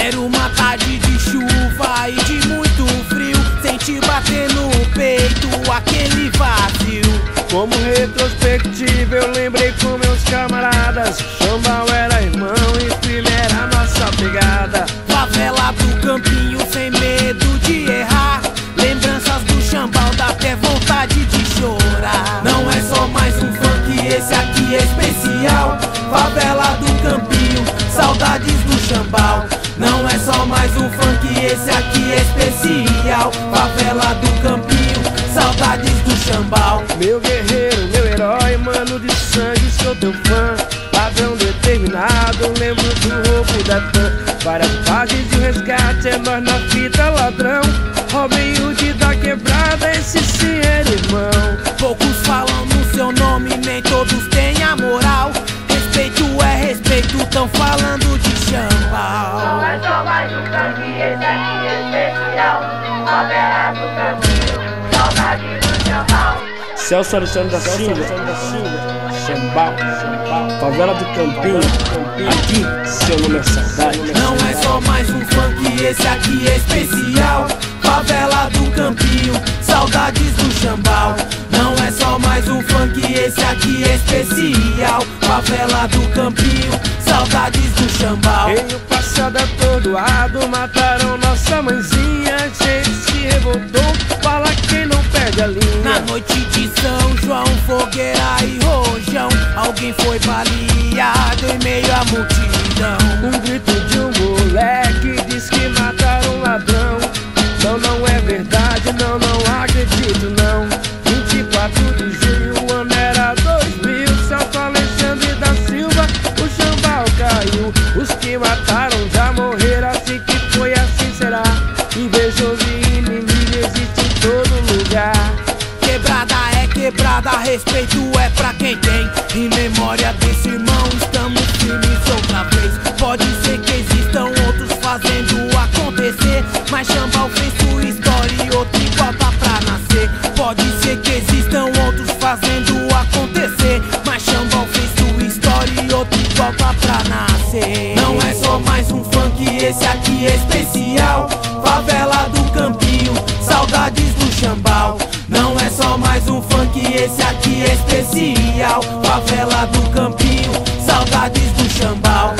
Era uma tarde de chuva e de muito frio, senti bater no peito aquele vazio. Como retrospectiva eu lembrei com meus camaradas, Chambal era irmão e filho era nossa pegada. Favela do Campinho sem medo de errar, lembranças do Chambal dá até vontade de chorar. Não é só mais um funk, esse aqui é especial. Favela do Campinho, saudades do Chambal. Não é só mais um funk, esse aqui é especial. Favela do Campinho, saudades do Chambal. Meu guerreiro, meu herói, mano de sangue, sou teu fã. Padrão determinado, lembro do roubo da TAM. Várias fases de resgate, é nós na fita ladrão. Robin Hood da quebrada, esse sim era irmão. Poucos falam no seu nome, nem todos têm a moral. Respeito é respeito, tão falando de Chambal. Não é só mais um funk, esse aqui é especial. Favela do Campinho, saudade do Chambal. Celso Alexandre da Silva, Chambal, Favela do Campinho, aqui seu nome é saudade. Não é só mais um funk, esse aqui é especial. Favela do Campinho, saudades do Chambal. Não é só mais um funk, esse aqui é especial. Favela do Campinho, saudades do Chambal. Em o passado atordoado, mataram nossa mãezinha. A gente se revoltou, fala quem não perde a linha. Na noite de São João, fogueira e rojão, alguém foi baleado em meio à multidão. Um grito de um moleque diz que mataram um ladrão. Não é verdade, não acredito não. 24 de junho, o ano era 2000. Celso Alexandre da Silva, o Chambal caiu. Os que mataram já morreram, assim que foi, assim será. Invejoso e inimigo existe em todo lugar. Quebrada é quebrada, respeito é pra quem tem. Em memória desse irmão, estamos firmes outra vez. Pode ser que existam outros fazendo acontecer, mas Chambal fez sua história e outro igual tá pra nascer. Pode ser que existam outros fazendo acontecer, mas Chambal fez sua história e outro igual tá pra nascer. Não é só mais um funk, esse aqui é especial. Favela do Campinho, saudades do Chambal. Não é só mais um funk, esse aqui é especial. Favela do Campinho, saudades do Chambal.